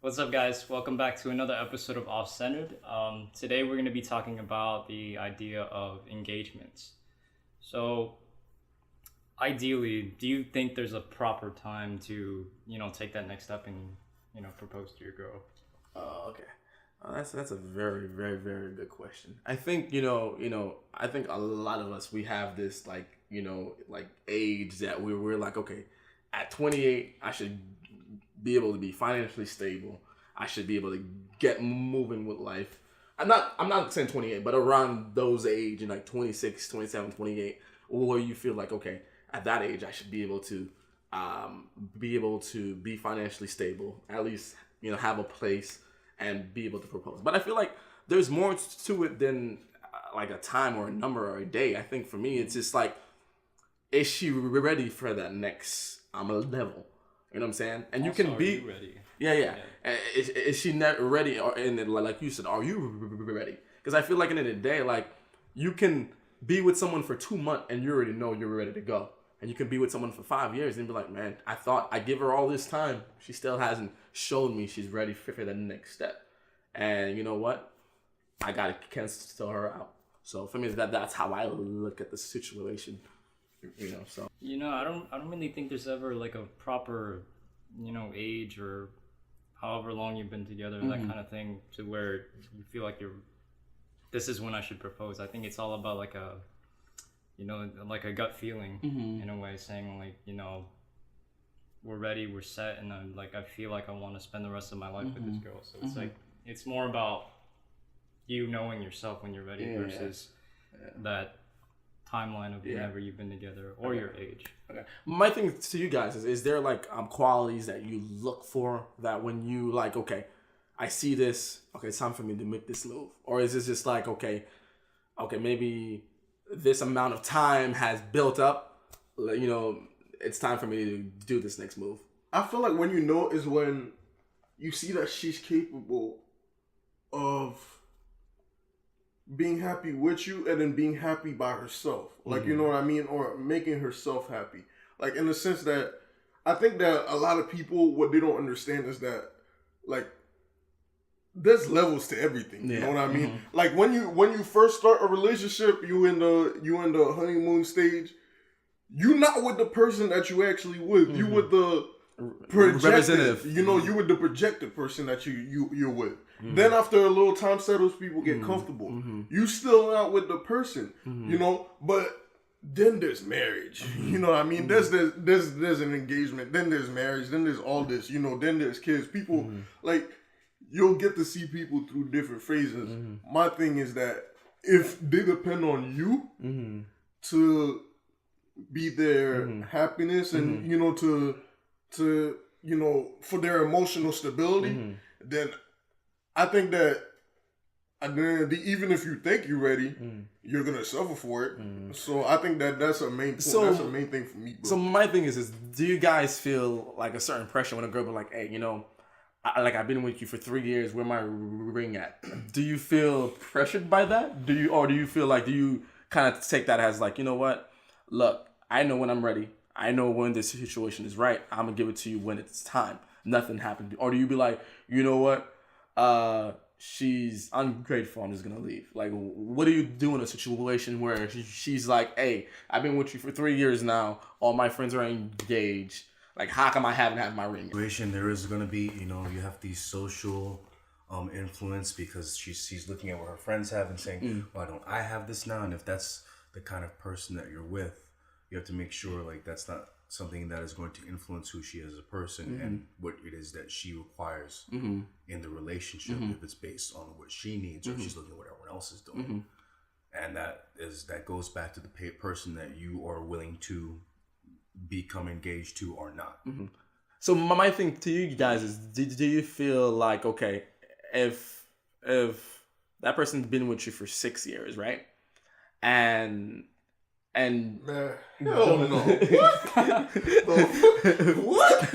What's up, guys? Welcome back to another episode of Offcentered. Today we're going to be talking about the idea of engagements. So, ideally, do you think there's a proper time to, take that next step and, propose to your girl? Okay. That's a very, very, very good question. I think, I think a lot of us, we have this age that we're like, okay, at 28, I should be able to be financially stable. I should be able to get moving with life. I'm not saying 28, but around those age, 26, 27, 28, where you feel like, okay, at that age, I should be able to be financially stable, at least, have a place and be able to propose. But I feel like there's more to it than like a time or a number or a day. I think for me, it's just like, is she ready for that next level? You know what I'm saying? And Also, you can be ready. Yeah. Is she not ready? Or and then, like you said, are you ready? Because I feel like in the end of the day, like you can be with someone for 2 months and you already know you're ready to go. And you can be with someone for 5 years and be like, man, I thought I give her all this time. She still hasn't shown me she's ready for the next step. And you know what? I gotta cancel her out. So for me, that's how I look at the situation. So I don't really think there's ever like a proper, age or however long you've been together, that kind of thing, to where you feel like this is when I should propose. I think it's all about like a, like a gut feeling in a way, saying like, we're ready, we're set, and I feel like I want to spend the rest of my life with this girl. So it's like, it's more about you knowing yourself when you're ready versus that timeline of whenever you've been together or your age. Okay. My thing to you guys is there like qualities that you look for that when you like, okay, I see this, okay, it's time for me to make this move? Or is this just like, okay, maybe this amount of time has built up, it's time for me to do this next move? I feel like when you know is when you see that she's capable of being happy with you and then being happy by herself. Like, you know what I mean? Or making herself happy. Like, in the sense that I think that a lot of people, what they don't understand is that, like, there's levels to everything. You know what I mean? Like, when you first start a relationship, you in the honeymoon stage, you're not with the person that you actually with. You with the representative. You with the projected person that you're with. Then after a little time settles, people get comfortable. You still not with the person, but then there's marriage. You know what I mean? There's an engagement. Then there's marriage. Then there's all this. Then there's kids. People like you'll get to see people through different phases. My thing is that if they depend on you to be their happiness and to for their emotional stability, then I think that even if you think you're ready, you're gonna suffer for it. So I think that's a main point. That's a main thing for me, bro. So my thing is do you guys feel like a certain pressure when a girl be like, hey, I've been with you for 3 years, where my ring at? Do you feel pressured by that? Do you feel like, do you kind of take that as like, you know what? Look, I know when I'm ready. I know when this situation is right. I'm gonna give it to you when it's time. Nothing happened. Or do you be like, you know what? She's ungrateful, I'm just gonna leave. Like, what do you do in a situation where she's like, hey, I've been with you for 3 years now, all my friends are engaged, like, how come I haven't had my ring? Situation there is gonna be, you have these social influence, because she's looking at what her friends have and saying, why don't I have this now? And if that's the kind of person that you're with, you have to make sure like that's not something that is going to influence who she is as a person and what it is that she requires in the relationship, if it's based on what she needs or if she's looking at what everyone else is doing. And that goes back to the person that you are willing to become engaged to or not. So my thing to you guys is, do you feel like, okay, if that person's been with you for 6 years, right? And Man, hell no. What?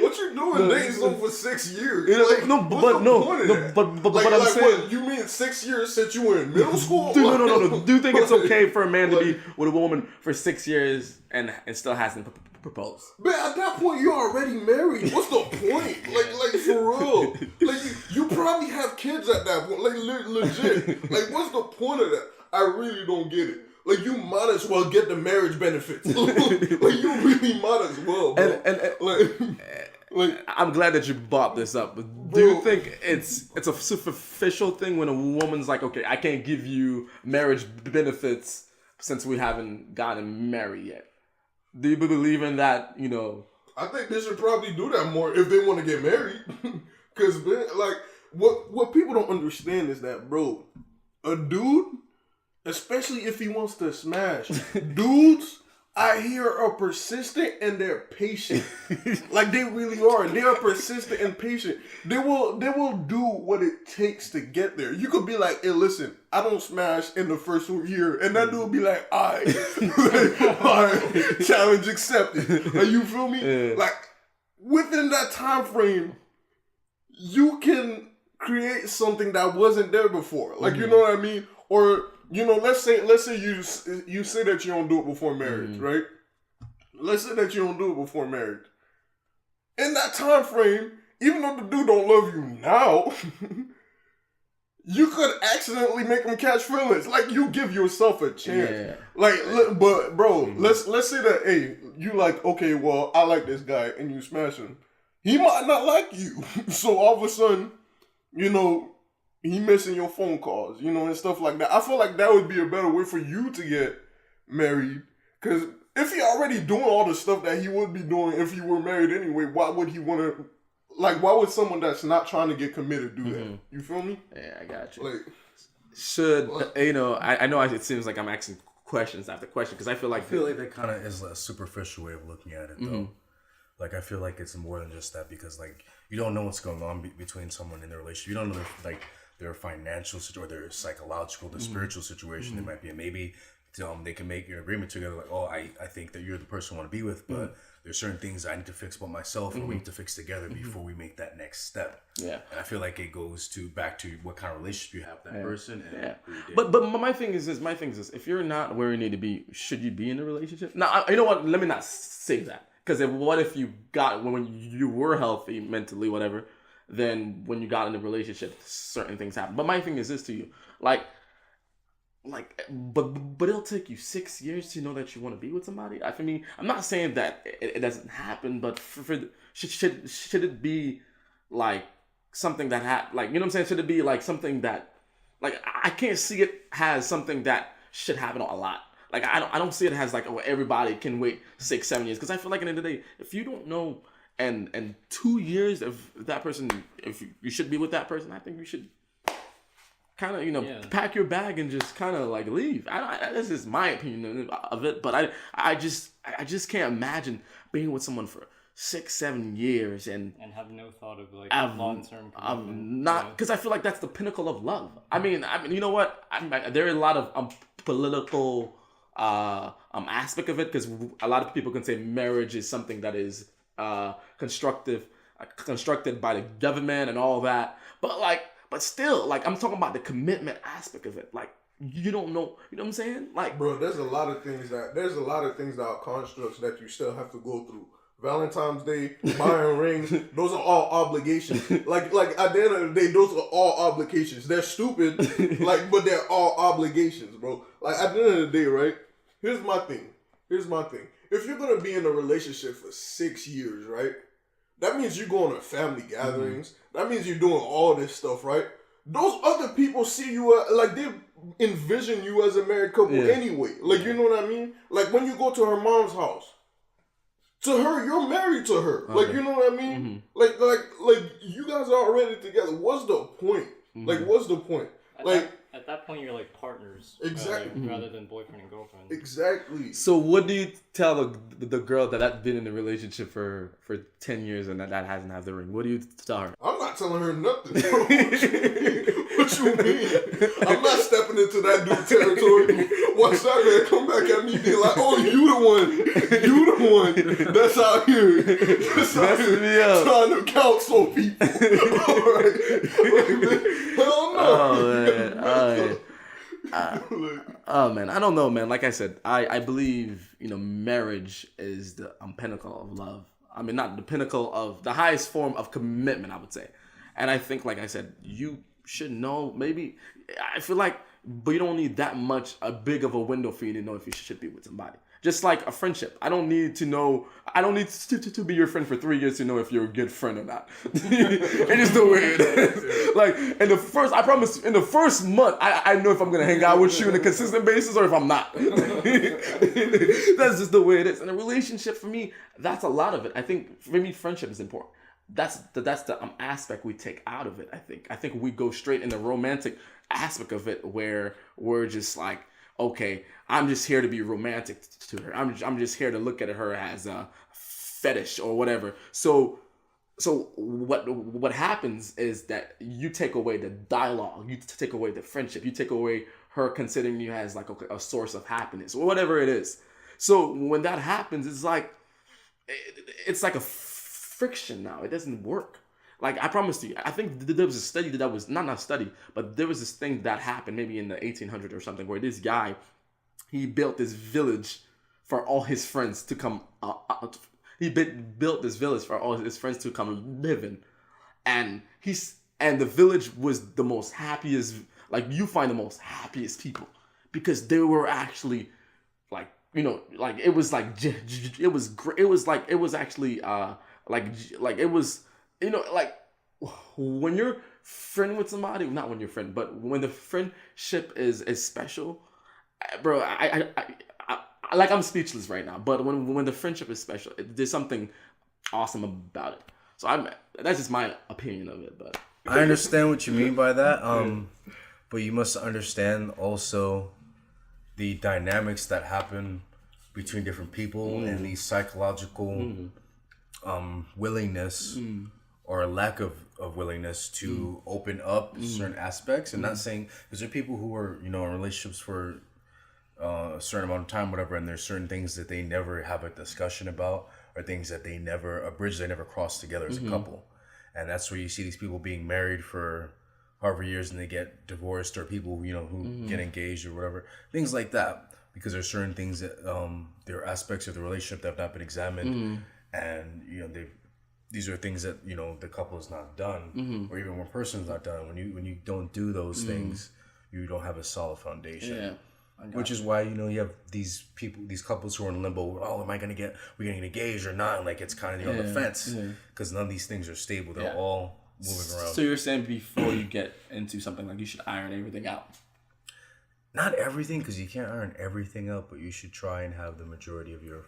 What you doing dating someone for 6 years? Like, but I'm saying, what, you mean 6 years since you were in middle school? Dude, no. Do you think it's okay for a man to be with a woman for 6 years and still hasn't proposed? Man, at that point you're already married. What's the point? Like for For real. Like, you probably have kids at that point. Like, legit. Like, what's the point of that? I really don't get it. Like, you might as well get the marriage benefits. Like, you really might as well, bro. Like, I'm glad that you brought this up. But do you think it's a superficial thing when a woman's like, okay, I can't give you marriage benefits since we haven't gotten married yet? Do you believe in that, you know? I think they should probably do that more if they want to get married. Because, like, what people don't understand is that, bro, a dude, especially if he wants to smash, dudes, I hear, are persistent and they're patient. Like, they really are. They are persistent and patient. They will do what it takes to get there. You could be like, hey, listen, I don't smash in the first year. And that dude will be like, all right, challenge accepted. Like, you feel me? Yeah. Like, within that time frame, you can create something that wasn't there before. Like, you know what I mean? Or, you know, let's say you say that you don't do it before marriage, right? Let's say that you don't do it before marriage. In that time frame, even though the dude don't love you now, you could accidentally make him catch feelings. Like, you give yourself a chance. Yeah. Like, but bro, let's say that, hey, you like, okay, well, I like this guy, and you smash him. He might not like you, so all of a sudden, you know, he missing your phone calls, you know, and stuff like that. I feel like that would be a better way for you to get married. Because if he already doing all the stuff that he would be doing if he were married anyway, why would he want to, like, why would someone that's not trying to get committed do that? You feel me? Yeah, I got you. Like, should, you know, I know it seems like I'm asking questions after question because I feel like that kind of is a superficial way of looking at it, though. Like, I feel like it's more than just that because, like, you don't know what's going on between someone in their relationship. You don't know, their financial situation, or their psychological, their spiritual situation they might be in. Maybe they can make an agreement together, like, oh, I think that you're the person I want to be with, but there's certain things I need to fix about myself, or we need to fix together before we make that next step. Yeah, and I feel like it goes back to what kind of relationship you have with that person. And But my thing is this. If you're not where you need to be, should you be in a relationship? Now, you know what? Let me not say that. Because what if you got, when you were healthy mentally, whatever, then when you got in a relationship, certain things happen. But my thing is this to you, but it'll take you 6 years to know that you want to be with somebody. I mean, I'm not saying that it doesn't happen, but should it be like something that like, you know what I'm saying? Should it be like something that, like, I can't see it as something that should happen a lot. Like, I don't see it as like, oh, everybody can wait 6-7 years, because I feel like at the end of the day, if you don't know, and 2 years if that person, if you should be with that person, I think you should kind of, you know, pack your bag and just kind of like leave. This is my opinion of it, but I just can't imagine being with someone for 6-7 years and have no thought of like long-term commitment. Not, because I feel like that's the pinnacle of love. I mean, you know what? There are a lot of political aspect of it, because a lot of people can say marriage is something that is constructed by the government and all that, but still, like, I'm talking about the commitment aspect of it. Like, you don't know, you know what I'm saying? Like, bro, there's a lot of things that are constructs that you still have to go through. Valentine's Day, buying rings, those are all obligations. Like at the end of the day, those are all obligations. They're stupid, but they're all obligations, bro. Like, at the end of the day, right? Here's my thing. If you're gonna be in a relationship for 6 years, right? That means you're going to family gatherings. That means you're doing all this stuff, right? Those other people see you, like, they envision you as a married couple anyway. Like, you know what I mean? Like, when you go to her mom's house, to her, you're married to her. Okay. Like, you know what I mean? Like you guys are already together. What's the point? Like, what's the point? At that point, you're like partners, exactly, rather than boyfriend and girlfriend. Exactly. So, what do you tell the girl that's been in a relationship for 10 years and that hasn't had the ring? What do you tell her? I'm not telling her nothing. What you mean? I'm not stepping into that dude territory. Watch that man come back at me and be like, "Oh, you the one that's out here, messing me up, trying to counsel people." All right. Hell no. Oh man, I don't know, man. Like I said, I believe, you know, marriage is the pinnacle of love. I mean, not the pinnacle of the highest form of commitment, I would say. And I think, like I said, you should know. Maybe I feel like, but you don't need that much a big of a window for you to know if you should be with somebody. Just like a friendship, I don't need to know. I don't need to be your friend for 3 years to know if you're a good friend or not. It is the way it is. Like I promise, in the first month, I know if I'm gonna hang out with you on a consistent basis or if I'm not. That's just the way it is. And a relationship for me, that's a lot of it. I think for me, friendship is important. That's the aspect we take out of it. I think we go straight in the romantic aspect of it where we're just like, okay, I'm just here to be romantic to her. I'm just here to look at her as a fetish or whatever. So what happens is that you take away the dialogue, you take away the friendship, you take away her considering you as like a source of happiness or whatever it is. So when that happens, it's like a friction now. It doesn't work. Like, I promise you, I think there was a study that was, not a study, but there was this thing that happened maybe in the 1800s or something where this guy, he built this village for all his friends to come out. He built this village for all his friends to come live in. And the village was the most happiest, like, you find the most happiest people because they were actually like, you know, like, it was like, it was great. It was like, it was actually, like it was, you know, like when you're friend with somebody, not when you're friend, but when the friendship is special, bro, I like, I'm speechless right now. But when the friendship is special, there's something awesome about it. So that's just my opinion of it. But I understand what you mean by that. But you must understand also the dynamics that happen between different people and the psychological willingness or lack of willingness to open up certain aspects. And not saying, because there are people who are, you know, in relationships for a certain amount of time, whatever, and there's certain things that they never have a discussion about, or things that a bridge they never cross together as a couple. And that's where you see these people being married for however years and they get divorced, or people, you know, who get engaged or whatever, things like that, because there's certain things that there are aspects of the relationship that have not been examined, and, you know, these are things that, you know, the couple has not done, or even one person's not done. When you don't do those things, you don't have a solid foundation. yeah. Which is why, you know, you have these people, these couples who are in limbo. Oh, we're gonna get engaged or not? And like, it's kind of on the fence because none of these things are stable. They're all moving around. So you're saying before you get into something, like, you should iron everything out? Not everything, because you can't iron everything out, but you should try and have the majority of your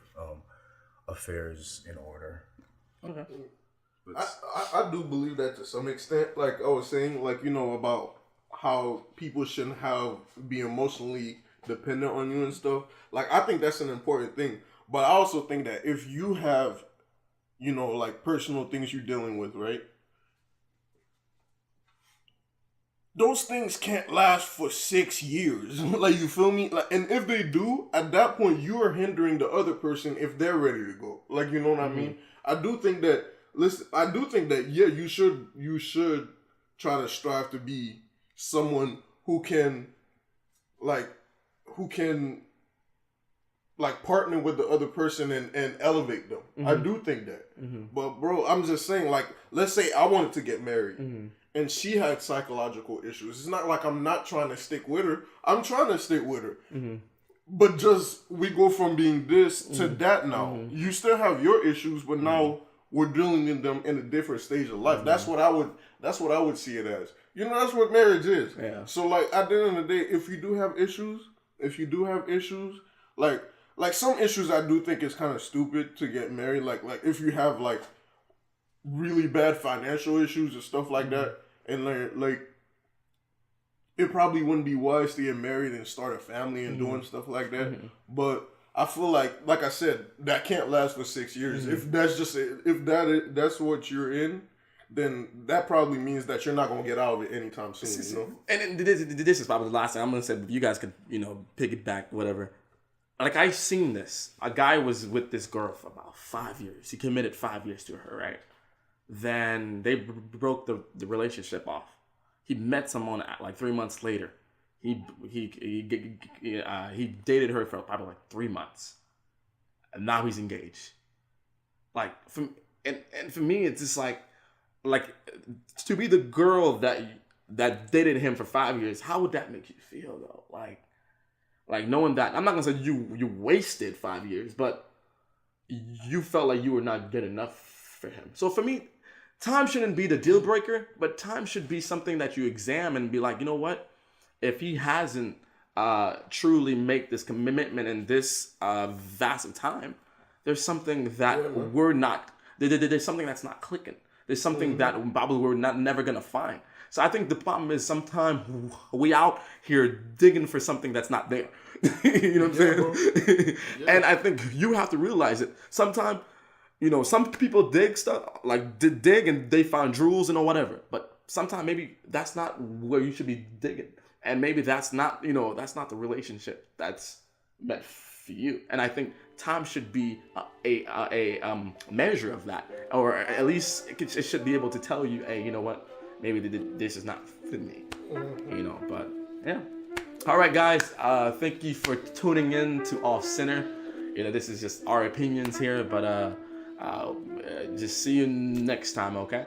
affairs in order. Okay. I do believe that to some extent. Like I was saying, like, you know, about how people shouldn't be emotionally dependent on you and stuff. Like, I think that's an important thing. But I also think that if you have, you know, like, personal things you're dealing with, right? Those things can't last for 6 years. Like, you feel me? Like, and if they do, at that point, you are hindering the other person if they're ready to go. Like, you know what I mean? I do think that, yeah, you should try to strive to be someone who can partner with the other person and elevate them. I do think that. But bro, I'm just saying, like, let's say I wanted to get married and she had psychological issues. It's not like I'm not trying to stick with her. I'm trying to stick with her. But just, we go from being this to that now. You still have your issues, but now we're dealing with them in a different stage of life. That's what I would see it as. You know, that's what marriage is. Yeah. So, like, at the end of the day, if you do have issues, like some issues, I do think it's kind of stupid to get married. Like if you have, like, really bad financial issues and stuff like that, and like it probably wouldn't be wise to get married and start a family and doing stuff like that. But I feel like I said, that can't last for 6 years. If that's what you're in, then that probably means that you're not gonna get out of it anytime soon. You know. And this is probably the last thing I'm gonna say. You guys could, you know, piggyback, whatever. Like, I've seen this. A guy was with this girl for about 5 years. He committed 5 years to her, right? Then they broke the relationship off. He met someone like 3 months later. He dated her for probably like 3 months, and now he's engaged. like and for me, it's just like to be the girl that dated him for 5 years. How would that make you feel though? Like knowing that, I'm not gonna say you wasted 5 years, but you felt like you were not good enough for him. So for me, time shouldn't be the deal breaker, but time should be something that you examine and be like, you know what? If he hasn't truly make this commitment in this vast of time, there's something that we're not. There's something that's not clicking. There's something that probably we're never gonna find. So I think the problem is sometimes we out here digging for something that's not there. You know what I'm saying? And I think you have to realize it. Sometimes, you know, some people dig stuff, like dig and they find jewels and or whatever. But sometimes maybe that's not where you should be digging. And maybe that's not, you know, that's not the relationship that's meant for you. And I think time should be a measure of that. Or at least it should be able to tell you, hey, you know what? Maybe this is not for me, you know, but yeah. All right, guys, thank you for tuning in to Offcentered. You know, this is just our opinions here, but just see you next time, okay?